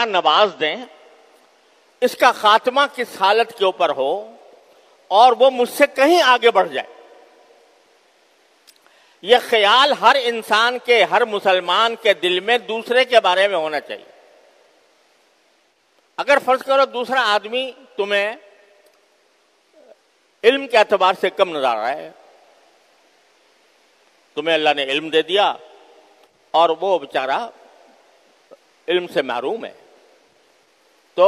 نواز دیں، اس کا خاتمہ کس حالت کے اوپر ہو اور وہ مجھ سے کہیں آگے بڑھ جائے. یہ خیال ہر انسان کے، ہر مسلمان کے دل میں دوسرے کے بارے میں ہونا چاہیے. اگر فرض کرو دوسرا آدمی تمہیں علم کے اعتبار سے کم نظر آ رہا ہے، تمہیں اللہ نے علم دے دیا اور وہ بیچارہ علم سے محروم ہے، تو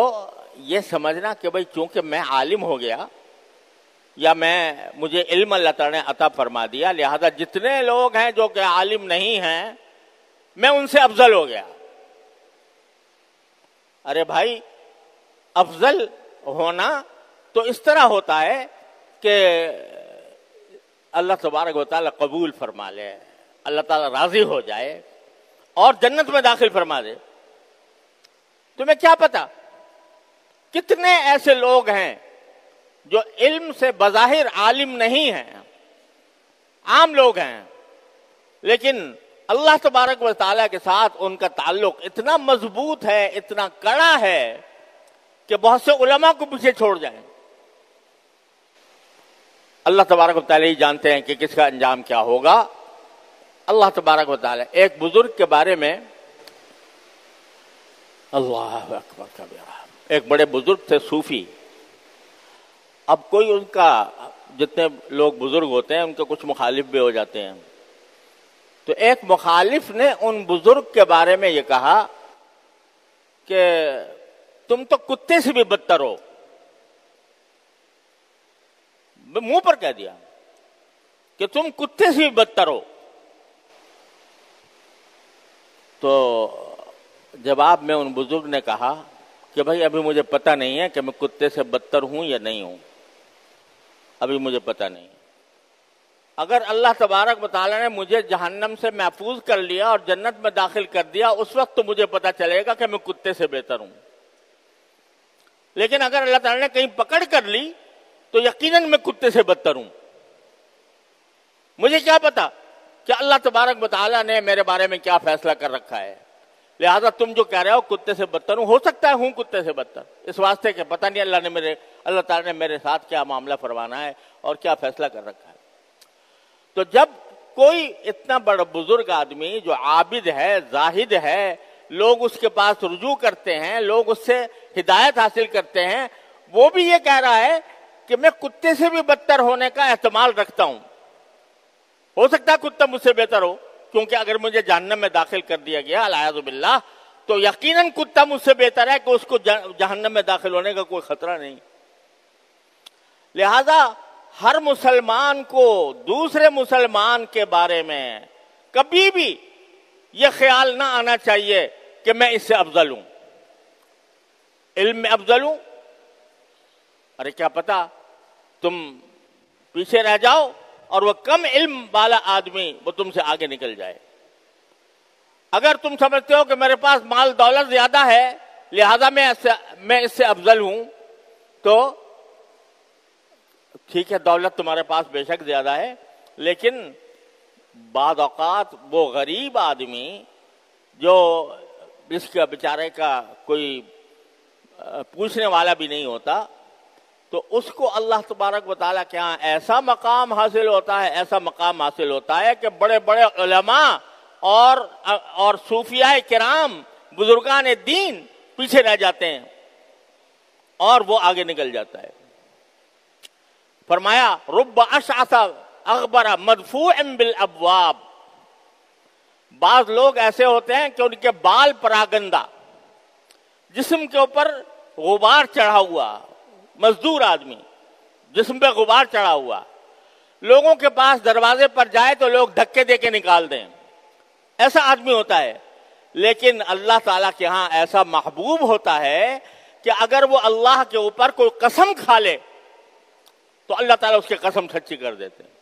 یہ سمجھنا کہ بھئی چونکہ میں عالم ہو گیا یا مجھے علم اللہ تعالیٰ نے عطا فرما دیا، لہذا جتنے لوگ ہیں جو کہ عالم نہیں ہیں میں ان سے افضل ہو گیا. ارے بھائی، افضل ہونا تو اس طرح ہوتا ہے کہ اللہ تبارک و تعالیٰ قبول فرما لے، اللہ تعالیٰ راضی ہو جائے اور جنت میں داخل فرما دے. تمہیں کیا پتا کتنے ایسے لوگ ہیں جو علم سے بظاہر عالم نہیں ہیں، عام لوگ ہیں، لیکن اللہ تبارک و تعالیٰ کے ساتھ ان کا تعلق اتنا مضبوط ہے، اتنا کڑا ہے کہ بہت سے علماء کو پیچھے چھوڑ جائیں. اللہ تبارک و تعالیٰ ہی جانتے ہیں کہ کس کا انجام کیا ہوگا. اللہ تبارک و تعالیٰ ایک بزرگ کے بارے میں، اللہ اکبر کبیرہ، ایک بڑے بزرگ تھے صوفی. اب کوئی ان کا، جتنے لوگ بزرگ ہوتے ہیں ان کے کچھ مخالف بھی ہو جاتے ہیں، تو ایک مخالف نے ان بزرگ کے بارے میں یہ کہا کہ تم تو کتے سے بھی بدتر ہو. منہ پر کہہ دیا کہ تم کتے سے بھی بدتر ہو. تو جواب میں ان بزرگ نے کہا کہ بھائی ابھی مجھے پتہ نہیں ہے کہ میں کتے سے بدتر ہوں یا نہیں ہوں، ابھی مجھے پتہ نہیں. اگر اللہ تبارک و تعالیٰ نے مجھے جہنم سے محفوظ کر لیا اور جنت میں داخل کر دیا، اس وقت تو مجھے پتہ چلے گا کہ میں کتے سے بہتر ہوں. لیکن اگر اللہ تعالیٰ نے کہیں پکڑ کر لی تو یقیناً میں کتے سے بدتر ہوں. مجھے کیا پتا کہ اللہ تبارک و تعالیٰ نے میرے بارے میں کیا فیصلہ کر رکھا ہے. لہذا تم جو کہہ رہے ہو کتے سے بدتر ہوں، ہو سکتا ہے ہوں کتے سے بدتر، اس واسطے کہ پتہ نہیں اللہ تعالیٰ نے میرے ساتھ کیا معاملہ فرمانا ہے اور کیا فیصلہ کر رکھا ہے. تو جب کوئی اتنا بڑا بزرگ آدمی جو عابد ہے، زاہد ہے، لوگ اس کے پاس رجوع کرتے ہیں، لوگ اس سے ہدایت حاصل کرتے ہیں، وہ بھی یہ کہہ رہا ہے کہ میں کتے سے بھی بدتر ہونے کا احتمال رکھتا ہوں. ہو سکتا ہے کتا مجھ سے بہتر ہو، کیونکہ اگر مجھے جہنم میں داخل کر دیا گیا العیاذ باللہ تو یقیناً کتا مجھ سے بہتر ہے کہ اس کو جہنم میں داخل ہونے کا کوئی خطرہ نہیں. لہذا ہر مسلمان کو دوسرے مسلمان کے بارے میں کبھی بھی یہ خیال نہ آنا چاہیے کہ میں اس سے افضل ہوں، علم میں افضل ہوں. ارے کیا پتا تم پیچھے رہ جاؤ اور وہ کم علم والا آدمی وہ تم سے آگے نکل جائے. اگر تم سمجھتے ہو کہ میرے پاس مال دولت زیادہ ہے لہذا میں اس سے افضل ہوں، تو ٹھیک ہے، دولت تمہارے پاس بے شک زیادہ ہے، لیکن بعض اوقات وہ غریب آدمی جو جس کا بیچارے کا کوئی پوچھنے والا بھی نہیں ہوتا، تو اس کو اللہ تبارک و تعالیٰ کے ہاں ایسا مقام حاصل ہوتا ہے، ایسا مقام حاصل ہوتا ہے کہ بڑے بڑے علماء اور صوفیاء کرام، بزرگان دین پیچھے رہ جاتے ہیں اور وہ آگے نکل جاتا ہے. فرمایا رب اشعث اغبر مدفوع بالابواب، بعض لوگ ایسے ہوتے ہیں کہ ان کے بال پراگندہ، جسم کے اوپر غبار چڑھا ہوا، مزدور آدمی جسم پہ غبار چڑھا ہوا، لوگوں کے پاس دروازے پر جائے تو لوگ دھکے دے کے نکال دیں، ایسا آدمی ہوتا ہے. لیکن اللہ تعالیٰ کے ہاں ایسا محبوب ہوتا ہے کہ اگر وہ اللہ کے اوپر کوئی قسم کھا لے تو اللہ تعالیٰ اس کی قسم سچی کر دیتے ہیں.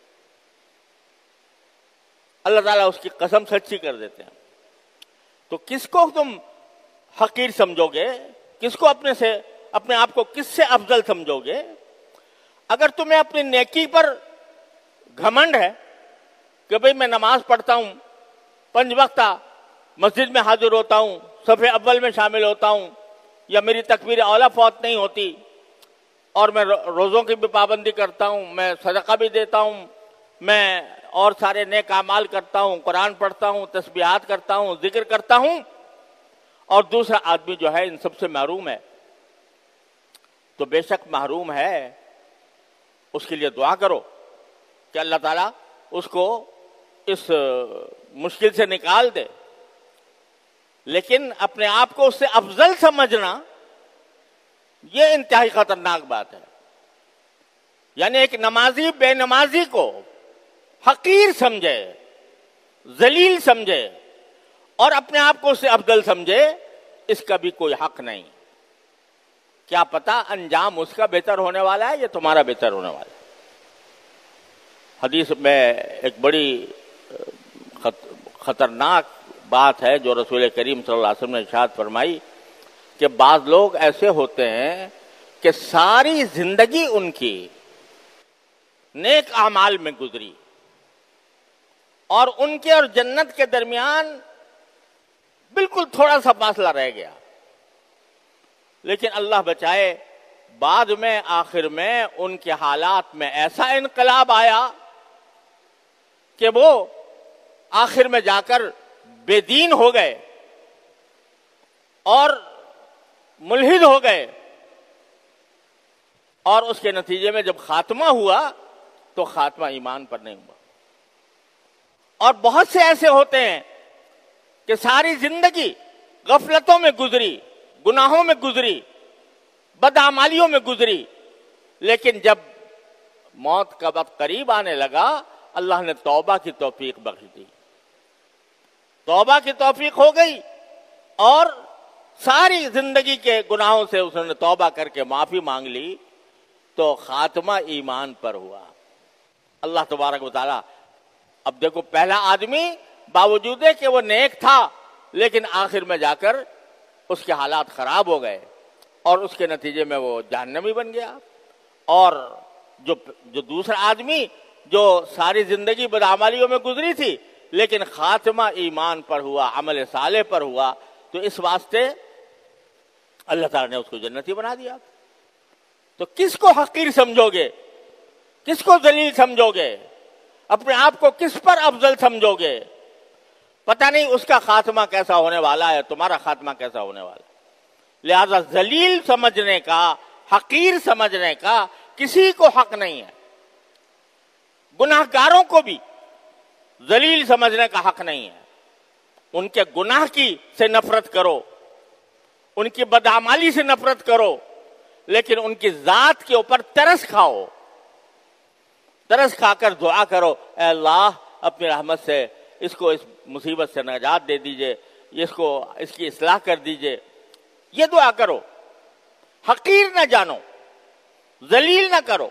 اللہ تعالیٰ اس کی قسم سچی کر دیتے ہیں. تو کس کو تم حقیر سمجھو گے؟ کس کو اپنے آپ کو کس سے افضل سمجھو گے؟ اگر تمہیں اپنی نیکی پر گھمنڈ ہے کہ بھئی میں نماز پڑھتا ہوں 5 وقتہ مسجد میں حاضر ہوتا ہوں، صف اول میں شامل ہوتا ہوں، یا میری تکبیر اولیٰ فوت نہیں ہوتی، اور میں روزوں کی بھی پابندی کرتا ہوں، میں صدقہ بھی دیتا ہوں، میں اور سارے نیک اعمال کرتا ہوں، قرآن پڑھتا ہوں، تسبیحات کرتا ہوں، ذکر کرتا ہوں، اور دوسرا آدمی جو ہے ان سب سے محروم ہے، تو بے شک محروم ہے، اس کے لیے دعا کرو کہ اللہ تعالیٰ اس کو اس مشکل سے نکال دے۔ لیکن اپنے آپ کو اس سے افضل سمجھنا یہ انتہائی خطرناک بات ہے۔ یعنی ایک نمازی بے نمازی کو حقیر سمجھے، ذلیل سمجھے، اور اپنے آپ کو اس سے افضل سمجھے، اس کا بھی کوئی حق نہیں۔ کیا پتا انجام اس کا بہتر ہونے والا ہے یا تمہارا بہتر ہونے والا ہے۔ حدیث میں ایک بڑی خطرناک بات ہے جو رسول کریم صلی اللہ علیہ وسلم نے ارشاد فرمائی کہ بعض لوگ ایسے ہوتے ہیں کہ ساری زندگی ان کی نیک اعمال میں گزری، اور ان کے اور جنت کے درمیان بالکل تھوڑا سا فاصلہ رہ گیا، لیکن اللہ بچائے بعد میں آخر میں ان کے حالات میں ایسا انقلاب آیا کہ وہ آخر میں جا کر بے دین ہو گئے اور ملحد ہو گئے، اور اس کے نتیجے میں جب خاتمہ ہوا تو خاتمہ ایمان پر نہیں ہوا۔ اور بہت سے ایسے ہوتے ہیں کہ ساری زندگی غفلتوں میں گزری، گناہوں میں گزری، بدعمالیوں میں گزری، لیکن جب موت کا وقت قریب آنے لگا اللہ نے توبہ کی توفیق بخش دی، توبہ کی توفیق ہو گئی، اور ساری زندگی کے گناہوں سے اس نے توبہ کر کے معافی مانگ لی، تو خاتمہ ایمان پر ہوا۔ اللہ تبارک و تعالیٰ، اب دیکھو پہلا آدمی باوجود ہے کہ وہ نیک تھا لیکن آخر میں جا کر اس کے حالات خراب ہو گئے اور اس کے نتیجے میں وہ جہنمی بن گیا، اور جو دوسرا آدمی جو ساری زندگی بدعمالیوں میں گزری تھی لیکن خاتمہ ایمان پر ہوا، عمل صالح پر ہوا، تو اس واسطے اللہ تعالیٰ نے اس کو جنتی بنا دیا۔ تو کس کو حقیر سمجھو گے، کس کو ذلیل سمجھو گے، اپنے آپ کو کس پر افضل سمجھو گے؟ پتہ نہیں اس کا خاتمہ کیسا ہونے والا ہے، تمہارا خاتمہ کیسا ہونے والا ہے۔ لہذا ذلیل سمجھنے کا، حقیر سمجھنے کا کسی کو حق نہیں ہے۔ گناہگاروں کو بھی ذلیل سمجھنے کا حق نہیں ہے۔ ان کے گناہ کی سے نفرت کرو، ان کی بدعمالی سے نفرت کرو، لیکن ان کی ذات کے اوپر ترس کھاؤ، ترس کھا کر دعا کرو، اے اللہ اپنی رحمت سے اس کو اس مصیبت سے نجات دے دیجئے، اس کی اصلاح کر دیجئے، یہ دعا کرو۔ حقیر نہ جانو، ذلیل نہ کرو۔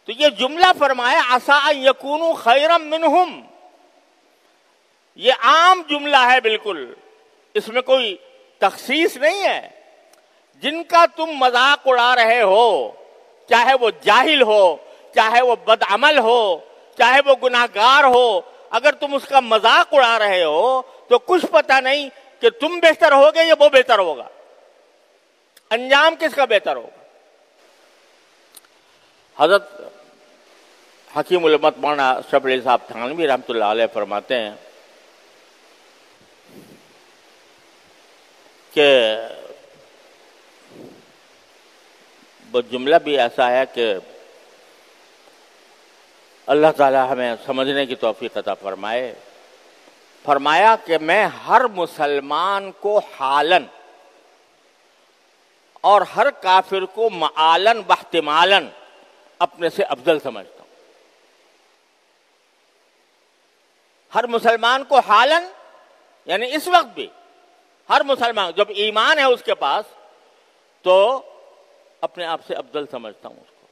تو یہ جملہ فرمایا عسیٰ ان یکونوا خیرا منہم، یہ عام جملہ ہے، بالکل اس میں کوئی تخصیص نہیں ہے۔ جن کا تم مذاق اڑا رہے ہو، چاہے وہ جاہل ہو، چاہے وہ بدعمل ہو، چاہے وہ گناہگار ہو، اگر تم اس کا مذاق اڑا رہے ہو تو کچھ پتہ نہیں کہ تم بہتر ہوگے یا وہ بہتر ہوگا، انجام کس کا بہتر ہوگا۔ حضرت حکیم الامت مولانا اشرف علی صاحب تھانوی رحمۃ اللہ علیہ فرماتے ہیں کہ وہ جملہ بھی ایسا ہے کہ اللہ تعالیٰ ہمیں سمجھنے کی توفیق عطا فرمائے۔ فرمایا کہ میں ہر مسلمان کو حالاً اور ہر کافر کو معالاً واحتمالاً اپنے سے افضل سمجھتا ہوں۔ ہر مسلمان کو حالاً یعنی اس وقت بھی، ہر مسلمان جب ایمان ہے اس کے پاس تو اپنے آپ سے افضل سمجھتا ہوں اس کو،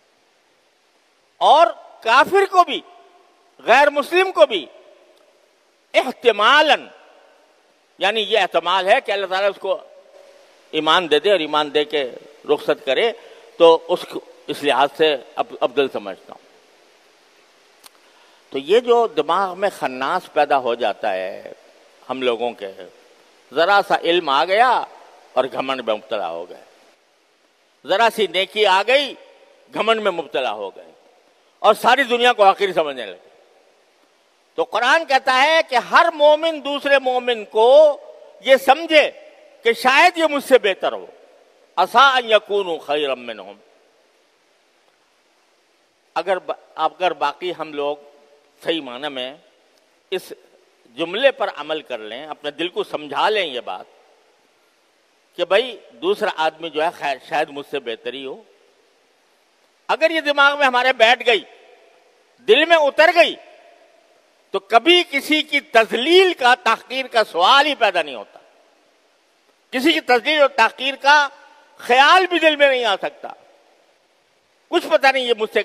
اور کافر کو بھی، غیر مسلم کو بھی احتمالاً، یعنی یہ احتمال ہے کہ اللہ تعالیٰ اس کو ایمان دے دے اور ایمان دے کے رخصت کرے، تو اس لحاظ سے افضل سمجھتا ہوں۔ تو یہ جو دماغ میں خناس پیدا ہو جاتا ہے، ہم لوگوں کے ذرا سا علم آ گیا اور گھمنڈ میں مبتلا ہو گئے، ذرا سی نیکی آ گئی گھمنڈ میں مبتلا ہو گئے اور ساری دنیا کو حقیر سمجھنے لگے۔ تو قرآن کہتا ہے کہ ہر مومن دوسرے مومن کو یہ سمجھے کہ شاید یہ مجھ سے بہتر ہو، عسیٰ ان یکونوا خیرا منہم۔ اگر باقی ہم لوگ صحیح معنی میں اس جملے پر عمل کر لیں، اپنے دل کو سمجھا لیں یہ بات کہ بھائی دوسرا آدمی جو ہے خیر شاید مجھ سے بہتر ہی ہو، اگر یہ دماغ میں ہمارے بیٹھ گئی، دل میں اتر گئی، تو کبھی کسی کی تذلیل کا تحقیر کا سوال ہی پیدا نہیں ہوتا، کسی کی تذلیل اور تحقیر کا خیال بھی دل میں نہیں آ سکتا۔ کچھ پتہ نہیں یہ مجھ سے